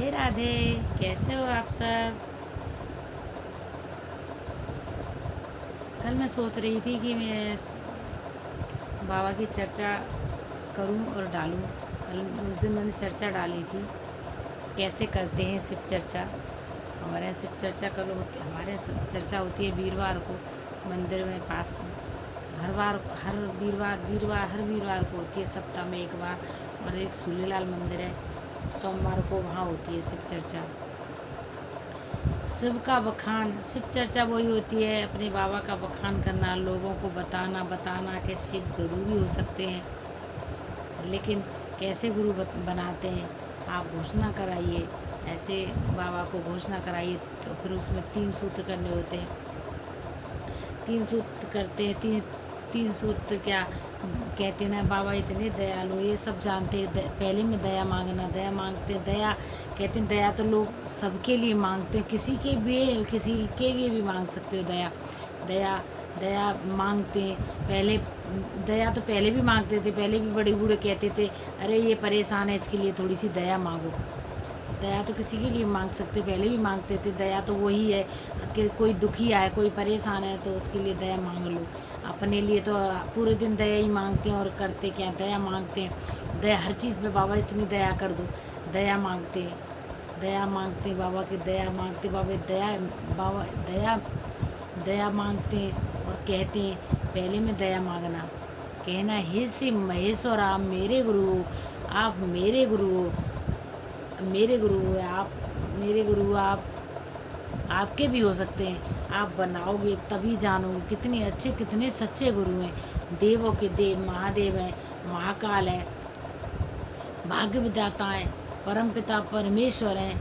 राधे राधे। कैसे हो आप सब? कल मैं सोच रही थी कि मैं बाबा की चर्चा करूं और डालूं। कल उस दिन मैंने चर्चा डाली थी, कैसे करते हैं शिव चर्चा। हमारे यहाँ शिव चर्चा कल होती, हमारे यहाँ शिव चर्चा होती है वीरवार को मंदिर में पास में। हर वीरवार को होती है, सप्ताह में एक बार। और एक सूलेलाल मंदिर है, सोमवार को वहाँ होती है शिव चर्चा। शिव का बखान, शिव चर्चा वही होती है अपने बाबा का बखान करना, लोगों को बताना कि शिव गुरु भी हो सकते हैं। लेकिन कैसे गुरु बनाते हैं, आप घोषणा कराइए, ऐसे बाबा को घोषणा कराइए। तो फिर उसमें 3 सूत्र करने होते हैं। 3 सूत्र करते हैं। तीन सूत्र क्या कहते हैं ना, बाबा इतने दयालु, ये सब जानते हैं। पहले में दया मांगना, दया मांगते हैं। दया कहते हैं, दया तो लोग सबके लिए मांगते हैं, किसी के लिए भी मांग सकते हो दया। दया दया मांगते हैं। पहले दया तो पहले भी मांगते थे, पहले भी बड़े बूढ़े कहते थे, अरे ये परेशान है, इसके लिए थोड़ी सी दया मांगो। दया तो किसी के लिए मांग सकते, पहले भी मांगते थे। दया तो वही है कि कोई दुखी आए, कोई परेशान है तो उसके लिए दया मांग लो। अपने लिए तो पूरे दिन दया ही मांगते हैं और करते क्या, दया मांगते हैं। दया हर चीज़ में, बाबा इतनी दया कर दो, दया मांगते हैं। दया मांगते हैं बाबा की, दया मांगते बाबा दया दया मांगते हैं। और कहते हैं पहले में दया मांगना, कहना हे शिव महेश्वर, आप मेरे गुरु हो, आप मेरे गुरु हो, मेरे गुरु हो आप, मेरे गुरु आप आपके भी हो सकते हैं। आप बनाओगे तभी जानोगे कितने अच्छे कितने सच्चे गुरु हैं। देवों के देव महादेव हैं, महाकाल हैं, भाग्य विधाता हैं, परम पिता परमेश्वर हैं।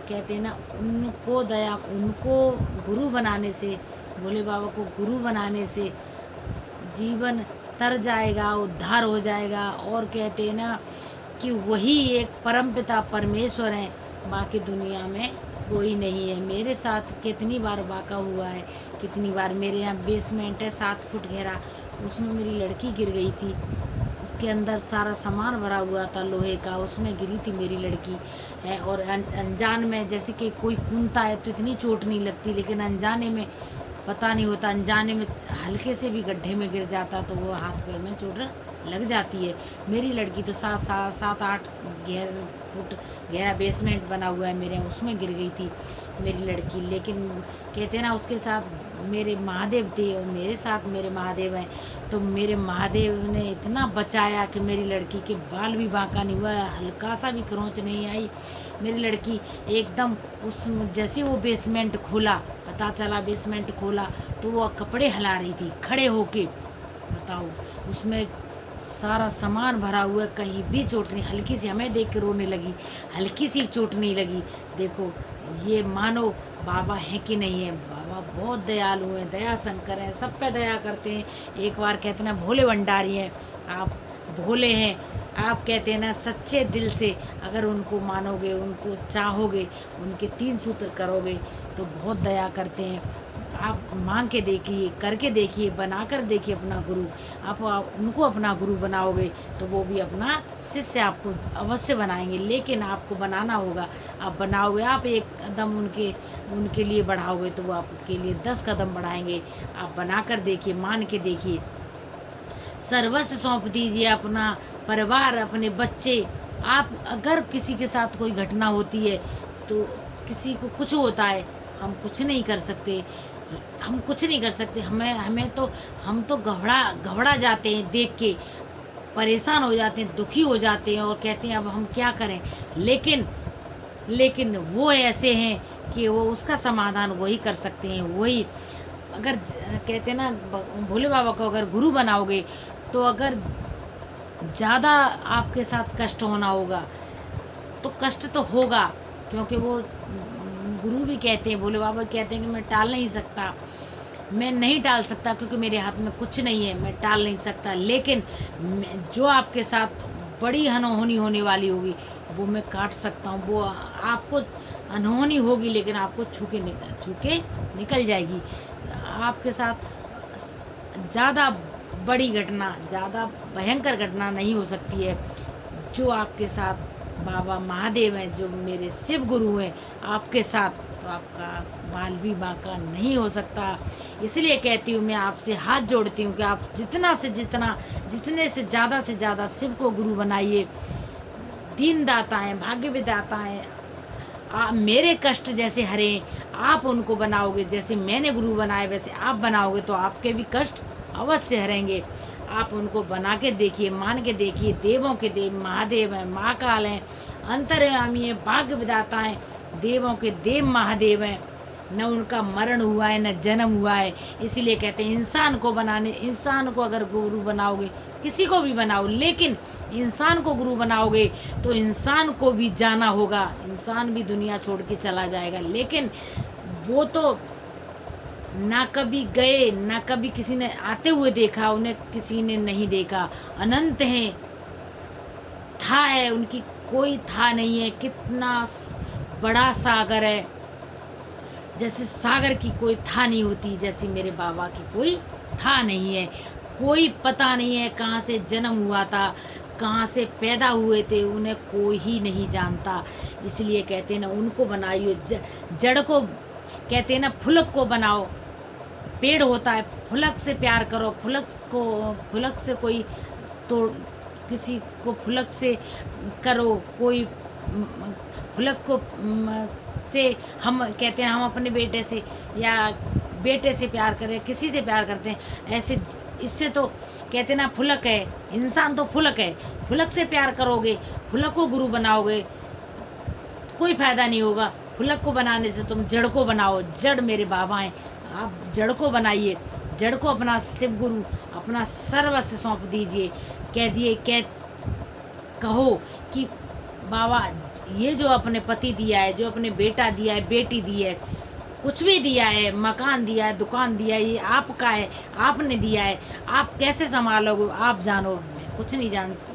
कहते हैं ना, उनको दया, उनको गुरु बनाने से, भोले बाबा को गुरु बनाने से जीवन तर जाएगा, उद्धार हो जाएगा। और कहते हैं ना कि वही एक परमपिता परमेश्वर हैं, बाकी दुनिया में कोई नहीं है। मेरे साथ कितनी बार वाक़ा हुआ है, कितनी बार। मेरे यहाँ बेसमेंट है 7 फुट गहरा, उसमें मेरी लड़की गिर गई थी। उसके अंदर सारा सामान भरा हुआ था लोहे का, उसमें गिरी थी मेरी लड़की है। और अनजान में, जैसे कि कोई कूदता है तो इतनी चोट नहीं लगती, लेकिन अनजाने में पता नहीं होता, अनजाने में हल्के से भी गड्ढे में गिर जाता तो वो हाथ पैर में चोट लग जाती है। मेरी लड़की तो 7-8 फुट गहरा बेसमेंट बना हुआ है मेरे यहाँ, उसमें गिर गई थी मेरी लड़की। लेकिन कहते हैं ना, उसके साथ मेरे महादेव थे और मेरे साथ मेरे महादेव हैं। तो मेरे महादेव ने इतना बचाया कि मेरी लड़की के बाल भी बांका नहीं हुआ, हल्का सा भी खरोंच नहीं आई। मेरी लड़की एकदम उस, जैसे वो बेसमेंट खोला, पता चला बेसमेंट खोला तो वो कपड़े हिला रही थी खड़े होके। बताओ, उसमें सारा सामान भरा हुआ, कहीं भी चोट नहीं, हल्की सी, हमें देख के रोने लगी, हल्की सी चोट नहीं लगी। देखो, ये मानो बाबा है कि नहीं है। बाबा बहुत दयालु हैं, दया शंकर हैं, सब पे दया करते हैं। एक बार कहते ना, भोले भंडारी हैं आप, भोले हैं आप। कहते हैं ना, सच्चे दिल से अगर उनको मानोगे, उनको चाहोगे, उनके 3 सूत्र करोगे तो बहुत दया करते हैं। आप मांग के देखिए, करके देखिए, बना कर देखिए अपना गुरु। आप उनको अपना गुरु बनाओगे तो वो भी अपना शिष्य आपको अवश्य बनाएंगे। लेकिन आपको बनाना होगा, आप बनाओगे, आप एक कदम उनके लिए बढ़ाओगे तो वो आपके लिए 10 कदम बढ़ाएंगे। आप बना कर देखिए, मान के देखिए, सर्वस्व सौंप दीजिए, अपना परिवार, अपने बच्चे। आप अगर किसी के साथ कोई घटना होती है तो किसी को कुछ होता है, हम कुछ नहीं कर सकते, हम कुछ नहीं कर सकते। हम तो घबरा जाते हैं, देख के परेशान हो जाते हैं, दुखी हो जाते हैं और कहते हैं अब हम क्या करें। लेकिन वो ऐसे हैं कि वो उसका समाधान वही कर सकते हैं। वही अगर कहते हैं ना, भोले बाबा को अगर गुरु बनाओगे तो अगर ज़्यादा आपके साथ कष्ट होना होगा तो कष्ट तो होगा, क्योंकि वो गुरु भी कहते हैं, भोले बाबा कहते हैं कि मैं टाल नहीं सकता, मैं नहीं टाल सकता, क्योंकि मेरे हाथ में कुछ नहीं है, मैं टाल नहीं सकता। लेकिन जो आपके साथ बड़ी अनहोनी होने वाली होगी वो मैं काट सकता हूँ। वो आपको अनहोनी होगी लेकिन आपको छू के निकल जाएगी। आपके साथ ज़्यादा बड़ी घटना, ज़्यादा भयंकर घटना नहीं हो सकती है जो आपके साथ बाबा महादेव हैं, जो मेरे शिव गुरु हैं, आपके साथ, तो आपका बाल भी बांका नहीं हो सकता। इसलिए कहती हूँ, मैं आपसे हाथ जोड़ती हूँ कि आप जितना से जितना, जितने से ज़्यादा शिव को गुरु बनाइए। दीन दाता हैं, भाग्य विधाता हैं। मेरे कष्ट जैसे हरे आप उनको बनाओगे, जैसे मैंने गुरु बनाए वैसे आप बनाओगे, तो आपके भी कष्ट अवश्य हरेंगे। आप उनको बना के देखिए, मान के देखिए। देवों के देव महादेव हैं, महाकाल हैं, अंतर्यामी हैं, भाग्य विधाता हैं, देवों के देव महादेव हैं। न उनका मरण हुआ है, न जन्म हुआ है। इसीलिए कहते हैं, इंसान को अगर गुरु बनाओगे, किसी को भी बनाओ, लेकिन इंसान को गुरु बनाओगे तो इंसान को भी जाना होगा, इंसान भी दुनिया छोड़ के चला जाएगा। लेकिन वो तो ना कभी गए, ना कभी किसी ने आते हुए देखा, उन्हें किसी ने नहीं देखा। अनंत हैं, था है, उनकी कोई था नहीं है। कितना बड़ा सागर है, जैसे सागर की कोई था नहीं होती, जैसी मेरे बाबा की कोई था नहीं है। कोई पता नहीं है कहाँ से जन्म हुआ था, कहाँ से पैदा हुए थे, उन्हें कोई ही नहीं जानता। इसलिए कहते हैं ना, उनको बनाइए। जड़ को कहते हैं ना, फुलक को बनाओ। पेड़ होता है, फुलक से प्यार करो। फुलक से कोई तो किसी को फुलक से करो, कोई फुलक को से हम कहते हैं, हम अपने बेटे से या बेटे से प्यार करें, किसी से प्यार करते हैं, ऐसे इससे तो कहते हैं ना, फुलक है, इंसान तो फुलक है। फुलक से प्यार करोगे, फुलक को गुरु बनाओगे, कोई फायदा नहीं होगा। फुलक को बनाने से तुम जड़ को बनाओ। जड़ मेरे बाबा हैं, आप जड़ को बनाइए। जड़ को अपना शिव गुरु, अपना सर्वस्व सौंप दीजिए। कहो कि बाबा, ये जो अपने पति दिया है, जो अपने बेटा दिया है, बेटी दी है, कुछ भी दिया है, मकान दिया है, दुकान दिया है, ये आपका है, आपने दिया है। आप कैसे संभालोगे, आप जानो।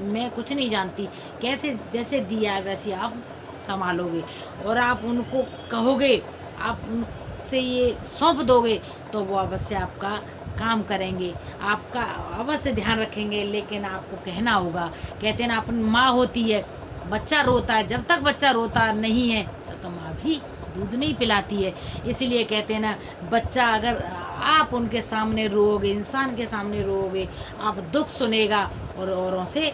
मैं कुछ नहीं जानती। कैसे जैसे दिया है वैसे आप संभालोगे, और आप उनको कहोगे, आप उनसे ये सौंप दोगे, तो वो अवश्य आपका काम करेंगे, आपका अवश्य ध्यान रखेंगे। लेकिन आपको कहना होगा। कहते हैं ना, अपनी माँ होती है, बच्चा रोता है, जब तक बच्चा रोता नहीं है तब तक माँ भी दूध नहीं पिलाती है। इसीलिए कहते हैं ना, बच्चा अगर आप उनके सामने रोओगे, इंसान के सामने रोओगे, आप दुख सुनेगा और औरों से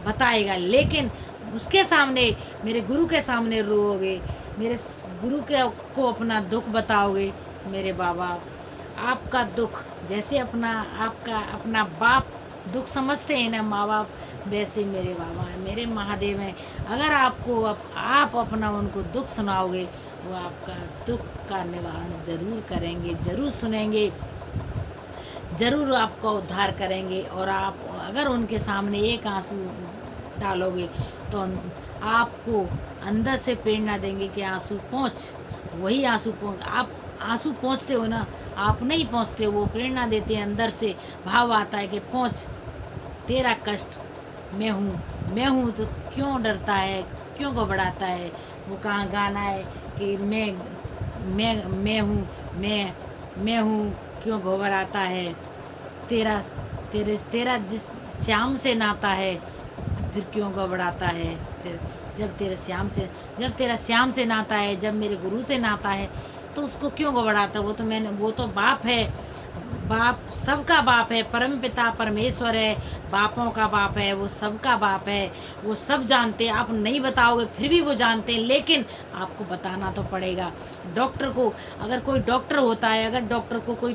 बताएगा। लेकिन उसके सामने, मेरे गुरु के सामने रोओगे, मेरे गुरु को अपना दुख बताओगे, मेरे बाबा आपका दुख जैसे आपका अपना बाप दुख समझते हैं ना माँ बाप, वैसे मेरे बाबा हैं, मेरे महादेव हैं। अगर आप अपना उनको दुख सुनाओगे, वो आपका दुख का निवारण जरूर करेंगे, जरूर सुनेंगे, जरूर आपका उद्धार करेंगे। और आप अगर उनके सामने एक आंसू डालोगे तो आपको अंदर से प्रेरणा देंगे कि आंसू पहुँच, वही आंसू पहुँच। आप आंसू पहुँचते हो ना, आप नहीं पहुँचते, वो प्रेरणा देते हैं, अंदर से भाव आता है कि पहुँच, तेरा कष्ट मैं हूँ तो क्यों डरता है, क्यों घबराता है। वो कहाँ गाना है कि मैं हूँ क्यों घबराता है, तेरा जिस श्याम से नाता है, फिर क्यों घबराता है। फिर जब तेरा श्याम से नाता है, जब मेरे गुरु से नाता है, तो उसको क्यों घबराता है। वो तो बाप है, बाप सबका बाप है, परम पिता परमेश्वर है, बापों का बाप है, वो सबका बाप है, वो सब जानते हैं। आप नहीं बताओगे फिर भी वो जानते हैं, लेकिन आपको बताना तो पड़ेगा। डॉक्टर को, अगर कोई डॉक्टर होता है, अगर डॉक्टर को कोई